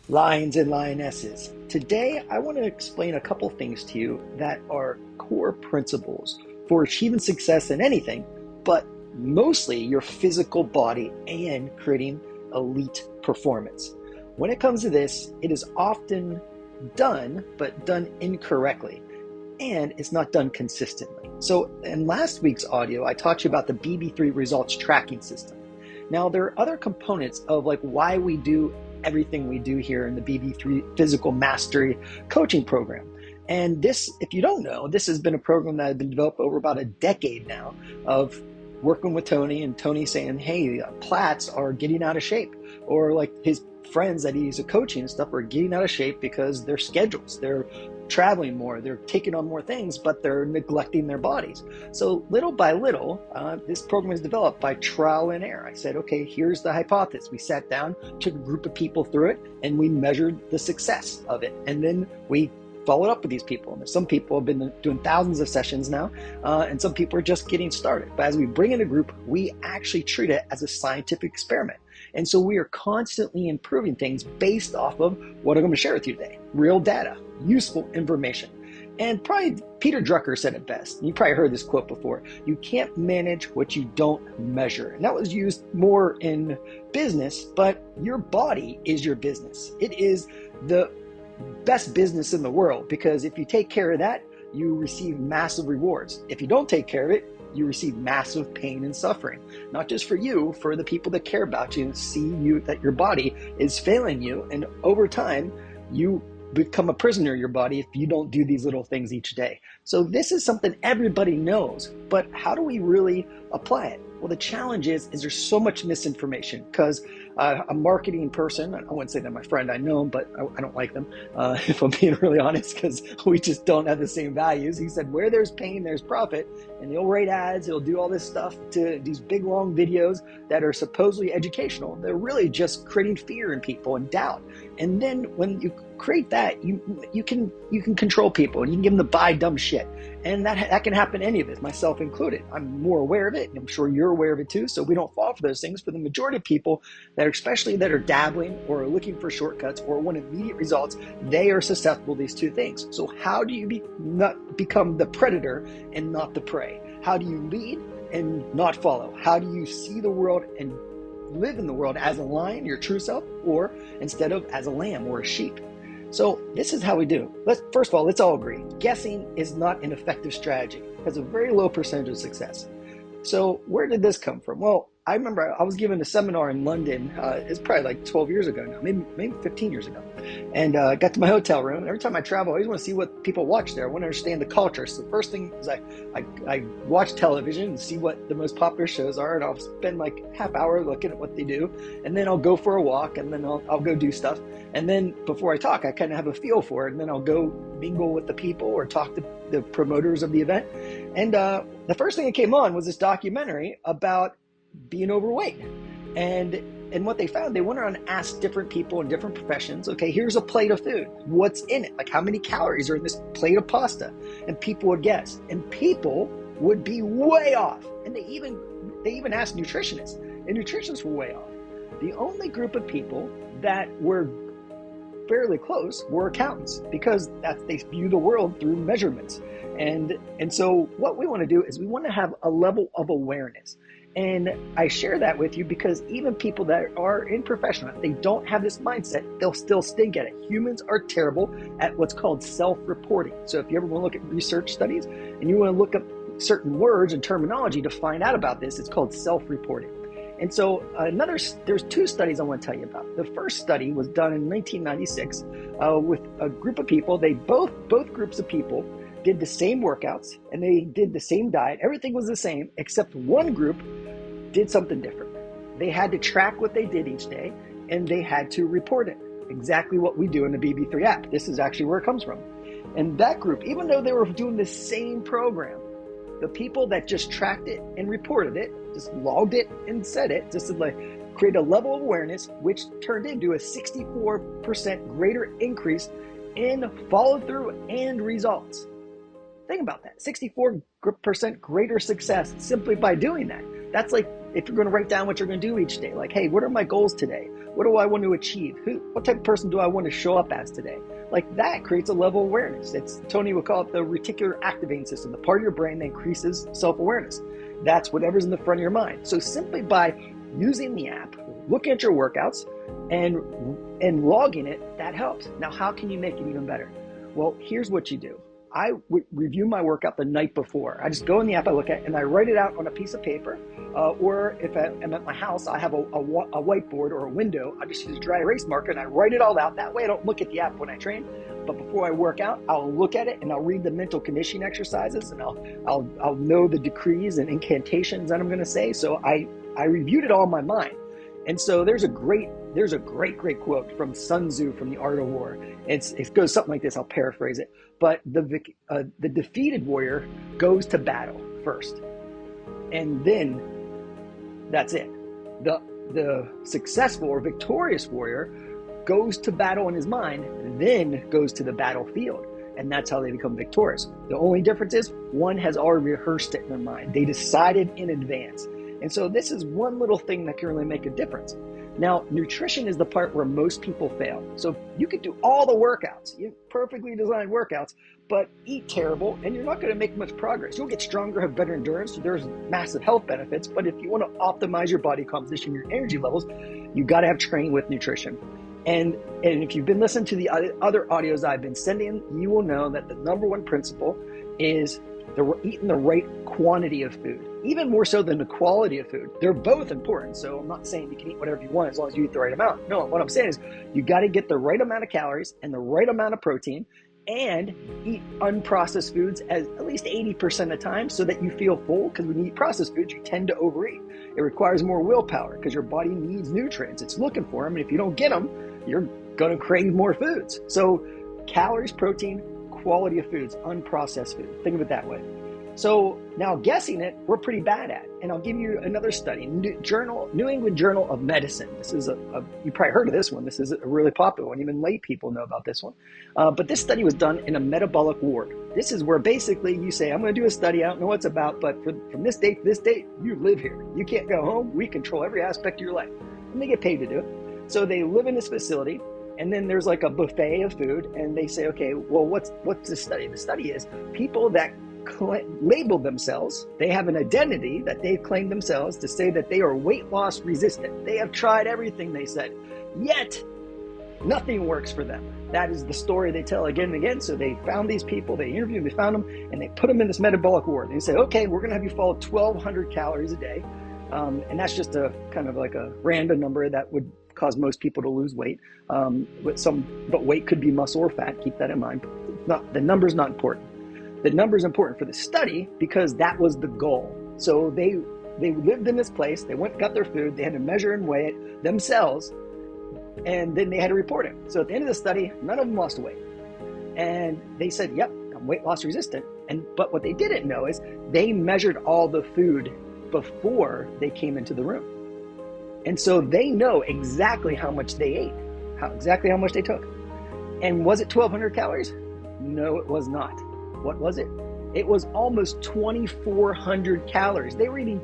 Lions and lionesses. Today, I want to explain a couple things to you that are core principles for achieving success in anything, but mostly your physical body and creating elite performance. When it comes to this, it is often done, but done incorrectly, and it's not done consistently. So, in last week's audio, I taught you about the BB3 results tracking system. Now, there are other components of like why we do everything we do here in the BB3 Physical Mastery Coaching Program. And this, if you don't know, this has been a program that has been developed over about a decade now of working with Tony and Tony saying, hey, plats are getting out of shape, or like his friends that he's coaching and stuff are getting out of shape because their schedules, they're traveling more, they're taking on more things, but they're neglecting their bodies. So little by little, this program is developed by trial and error. I said, okay, here's the hypothesis. We sat down, took a group of people through it, and we measured the success of it. And then we followed up with these people. And some people have been doing thousands of sessions now, and some people are just getting started. But as we bring in a group, we actually treat it as a scientific experiment. And so we are constantly improving things based off of what I'm going to share with you today. Real data, useful information. And probably Peter Drucker said it best. You probably heard this quote before. You can't manage what you don't measure. And that was used more in business, but your body is your business. It is the best business in the world, because if you take care of that, you receive massive rewards. If you don't take care of it, you receive massive pain and suffering, not just for you, for the people that care about you and see you, that your body is failing you. And over time, you become a prisoner of your body if you don't do these little things each day. So this is something everybody knows, but how do we really apply it? Well, the challenge is there's so much misinformation, because a marketing person, I wouldn't say they're my friend, I know them, but I don't like them, if I'm being really honest, because we just don't have the same values. He said, where there's pain, there's profit. And he'll write ads, he'll do all this stuff to these big, long videos that are supposedly educational. They're really just creating fear in people and doubt. And then when you create that, you can control people, and you can give them to buy dumb shit. And that can happen to any of us, myself included. I'm more aware of it, and I'm sure you're aware of it too, so we don't fall for those things. For the majority of people that are, especially that are dabbling or are looking for shortcuts or want immediate results, they are susceptible to these two things. So how do you not become the predator and not the prey? How do you lead and not follow? How do you see the world and live in the world as a lion, your true self, or instead of as a lamb or a sheep? So this is how we do. First of all, let's all agree. Guessing is not an effective strategy. It has a very low percentage of success. So where did this come from? Well, I remember I was given a seminar in London. It's probably like 12 years ago now, maybe 15 years ago. And I got to my hotel room. Every time I travel, I always want to see what people watch there. I want to understand the culture. So the first thing is I watch television and see what the most popular shows are. And I'll spend like half hour looking at what they do. And then I'll go for a walk, and then I'll go do stuff. And then before I talk, I kind of have a feel for it. And then I'll go mingle with the people or talk to the promoters of the event. And the first thing that came on was this documentary about being overweight. And what they found, they went around and asked different people in different professions, okay, here's a plate of food. What's in it? Like, how many calories are in this plate of pasta? And people would guess. And people would be way off. And they even asked nutritionists. And nutritionists were way off. The only group of people that were fairly close were accountants, because they view the world through measurements. And so what we want to do is we want to have a level of awareness. And I share that with you because even people that are in professional, if they don't have this mindset, they'll still stink at it. Humans are terrible at what's called self-reporting. So if you ever want to look at research studies and you want to look up certain words and terminology to find out about this, it's called self-reporting. And so there's two studies I want to tell you about. The first study was done in 1996 with a group of people. They both groups of people did the same workouts and they did the same diet. Everything was the same, except one group did something different. They had to track what they did each day, and they had to report it. Exactly what we do in the BB3 app. This is actually where it comes from. And that group, even though they were doing the same program, the people that just tracked it and reported it, just logged it and said it, just to like create a level of awareness, which turned into a 64% greater increase in follow through and results. Think about that, 64% greater success simply by doing that. That's like if you're going to write down what you're going to do each day, like, hey, what are my goals today? What do I want to achieve? What type of person do I want to show up as today? Like, that creates a level of awareness. Tony would call it the reticular activating system, the part of your brain that increases self-awareness. That's whatever's in the front of your mind. So simply by using the app, looking at your workouts and logging it, that helps. Now, how can you make it even better? Well, here's what you do. I would review my workout the night before. I just go in the app, I look at it, and I write it out on a piece of paper. Or if I'm at my house, I have a whiteboard or a window. I just use a dry erase marker and I write it all out. That way I don't look at the app when I train. But before I work out, I'll look at it and I'll read the mental conditioning exercises, and I'll know the decrees and incantations that I'm going to say. So I reviewed it all in my mind. And so there's a great quote from Sun Tzu from The Art of War. It goes something like this. I'll paraphrase it. But the defeated warrior goes to battle first, and then that's it. The successful or victorious warrior goes to battle in his mind, then goes to the battlefield, and that's how they become victorious. The only difference is one has already rehearsed it in their mind. They decided in advance. And so this is one little thing that can really make a difference. Now, nutrition is the part where most people fail. So you could do all the workouts, you perfectly designed workouts, but eat terrible, and you're not going to make much progress. You'll get stronger, have better endurance. There's massive health benefits, but if you want to optimize your body composition, your energy levels, you got to have training with nutrition. And if you've been listening to the other audios I've been sending, you will know that the number one principle is eating the right quantity of food, even more so than the quality of food. They're both important. So I'm not saying you can eat whatever you want as long as you eat the right amount. No, what I'm saying is you got to get the right amount of calories and the right amount of protein, and eat unprocessed foods at least 80% of the time so that you feel full, because when you eat processed foods, you tend to overeat. It requires more willpower because your body needs nutrients. It's looking for them, and if you don't get them, you're going to crave more foods. So calories, protein, quality of foods, unprocessed food. Think of it that way. So now guessing it, we're pretty bad at. And I'll give you another study, New England Journal of Medicine. This is you probably heard of this one. This is a really popular one. Even lay people know about this one. But this study was done in a metabolic ward. This is where basically you say, I'm going to do a study. I don't know what it's about, but from this date to this date, you live here. You can't go home. We control every aspect of your life. And they get paid to do it. So they live in this facility. And then there's like a buffet of food. And they say, okay, well, what's the study? The study is people that label themselves, they have an identity that they've claimed themselves to say that they are weight loss resistant. They have tried everything, they said, yet nothing works for them. That is the story they tell again and again. So they found these people, they interviewed them, they found them, and they put them in this metabolic ward. And they said, okay, we're going to have you follow 1,200 calories a day. And that's just a kind of like a random number that would cause most people to lose weight. But weight could be muscle or fat. Keep that in mind. The number's not important. The number is important for the study because that was the goal. So they lived in this place. They went and got their food. They had to measure and weigh it themselves, and then they had to report it. So at the end of the study, none of them lost weight. And they said, yep, I'm weight loss resistant. But what they didn't know is they measured all the food before they came into the room. And so they know exactly how much they ate, exactly how much they took. And was it 1,200 calories? No, it was not. What was it? It was almost 2,400 calories. They were eating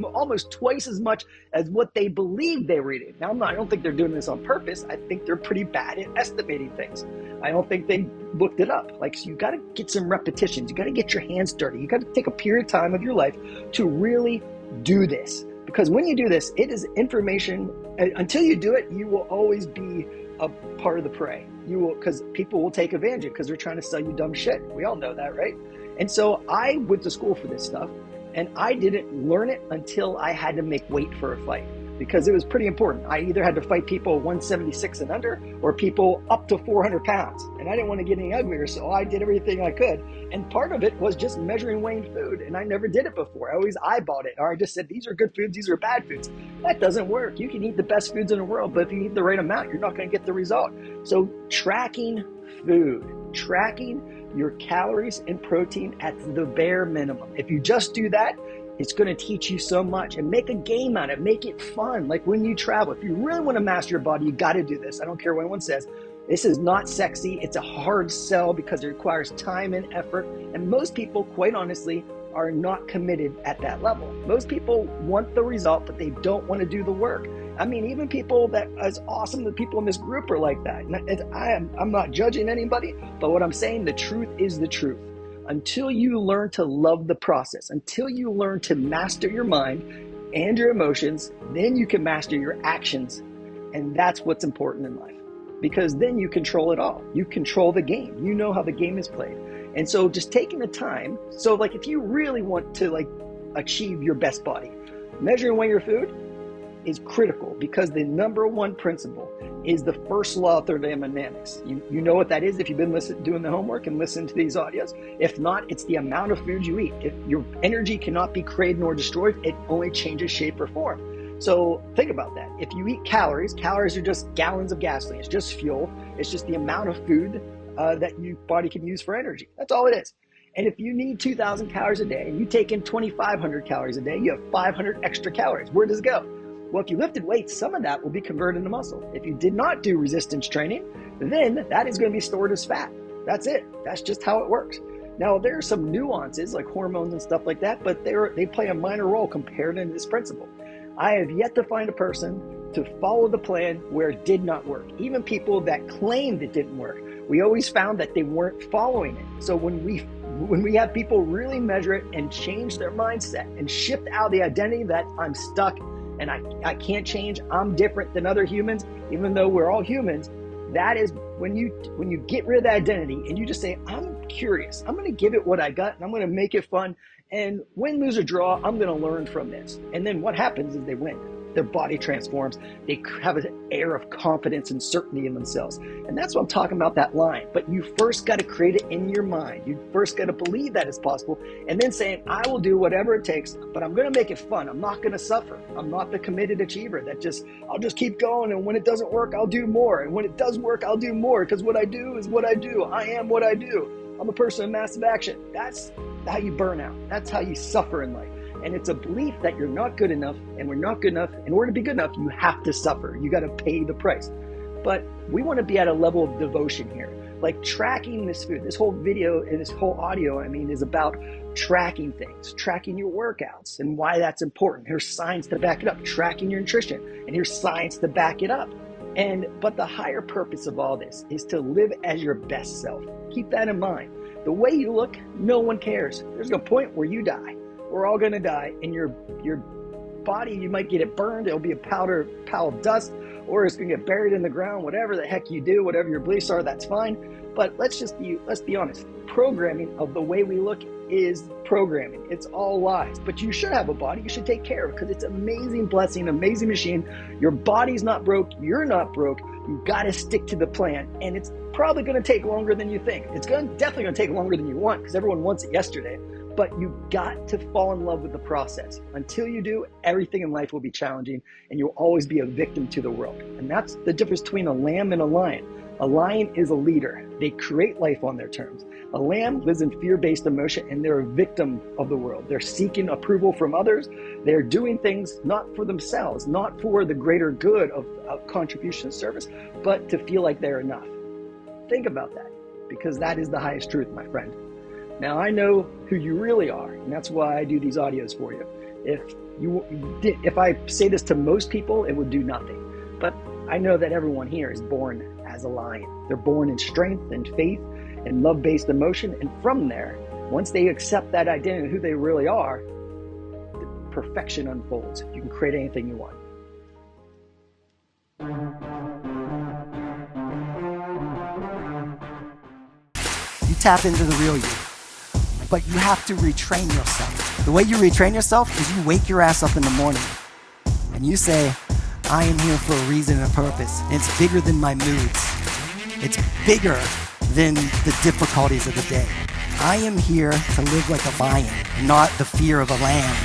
almost twice as much as what they believed they were eating. Now, I don't think they're doing this on purpose. I think they're pretty bad at estimating things. I don't think they looked it up. So you got to get some repetitions. You got to get your hands dirty. You got to take a period of time of your life to really do this. Because when you do this, it is information. Until you do it, you will always be a part of the prey. Because people will take advantage of it because they're trying to sell you dumb shit. We all know that, right? And so I went to school for this stuff, and I didn't learn it until I had to make weight for a fight, because it was pretty important. I either had to fight people 176 and under or people up to 400 pounds. And I didn't want to get any uglier, so I did everything I could. And part of it was just measuring, weighing food. And I never did it before. I always eyeballed it. Or I just said, these are good foods, these are bad foods. That doesn't work. You can eat the best foods in the world, but if you eat the right amount, you're not going to get the result. So tracking food, tracking your calories and protein at the bare minimum. If you just do that, it's going to teach you so much. And make a game out of it. Make it fun. Like when you travel, if you really want to master your body, you got to do this. I don't care what anyone says. This is not sexy. It's a hard sell because it requires time and effort. And most people, quite honestly, are not committed at that level. Most people want the result, but they don't want to do the work. I mean, even people that, as awesome the people in this group are like that. I'm not judging anybody, but what I'm saying, the truth is the truth. Until you learn to love the process, until you learn to master your mind and your emotions, then you can master your actions. And that's what's important in life, because then you control it all. You control the game. You know how the game is played. And so just taking the time, so like if you really want to like achieve your best body, measuring weight your food is critical, because the number one principle is the first law of thermodynamics. You know what that is if you've been doing the homework and listening to these audios. If not, it's the amount of food you eat. If your energy cannot be created nor destroyed, it only changes shape or form. So think about that. If you eat calories are just gallons of gasoline. It's just fuel. It's just the amount of food that your body can use for energy. That's all it is. And if you need 2,000 calories a day and you take in 2,500 calories a day, you have 500 extra calories. Where does it go? Well, if you lifted weights, some of that will be converted into muscle. If you did not do resistance training, then that is going to be stored as fat. That's it. That's just how it works. Now, there are some nuances like hormones and stuff like that, but they play a minor role compared to this principle. I have yet to find a person to follow the plan where it did not work. Even people that claimed it didn't work, we always found that they weren't following it. So when we have people really measure it and change their mindset and shift out the identity that I'm stuck and I can't change, I'm different than other humans, even though we're all humans, that is when you get rid of that identity and you just say, I'm curious, I'm gonna give it what I got and I'm gonna make it fun, and win, lose, or draw, I'm gonna learn from this. And then what happens is they win. Their body transforms. They have an air of confidence and certainty in themselves. And that's what I'm talking about, that line. But you first got to create it in your mind. You first got to believe that it's possible. And then saying, I will do whatever it takes, but I'm going to make it fun. I'm not going to suffer. I'm not the committed achiever that I'll just keep going. And when it doesn't work, I'll do more. And when it does work, I'll do more, because what I do is what I do. I am what I do. I'm a person of massive action. That's how you burn out. That's how you suffer in life. And it's a belief that you're not good enough, and we're not good enough. In order to be good enough, you have to suffer. You got to pay the price. But we want to be at a level of devotion here. Like tracking this food, this whole video and this whole audio, is about tracking things, tracking your workouts and why that's important. Here's science to back it up. Tracking your nutrition, and here's science to back it up. But the higher purpose of all this is to live as your best self. Keep that in mind. The way you look, no one cares. There's no point where you die. We're all going to die, and your body, you might get it burned. It'll be a pile of dust, or it's going to get buried in the ground. Whatever the heck you do, whatever your beliefs are, that's fine. But let's be honest. Programming of the way we look is programming. It's all lies. But you should have a body you should take care of, because it's an amazing blessing, amazing machine. Your body's not broke. You're not broke. You got to stick to the plan, and it's probably going to take longer than you think. It's definitely going to take longer than you want, because everyone wants it yesterday. But you got to fall in love with the process. Until you do, everything in life will be challenging, and you'll always be a victim to the world. And that's the difference between a lamb and a lion. A lion is a leader. They create life on their terms. A lamb lives in fear-based emotion, and they're a victim of the world. They're seeking approval from others. They're doing things not for themselves, not for the greater good of contribution and service, but to feel like they're enough. Think about that, because that is the highest truth, my friend. Now, I know who you really are, and that's why I do these audios for you. If I say this to most people, it would do nothing. But I know that everyone here is born as a lion. They're born in strength and faith and love-based emotion. And from there, once they accept that identity of who they really are, the perfection unfolds. You can create anything you want. You tap into the real you. But you have to retrain yourself. The way you retrain yourself is you wake your ass up in the morning and you say, I am here for a reason and a purpose. And it's bigger than my moods. It's bigger than the difficulties of the day. I am here to live like a lion, not the fear of a lamb.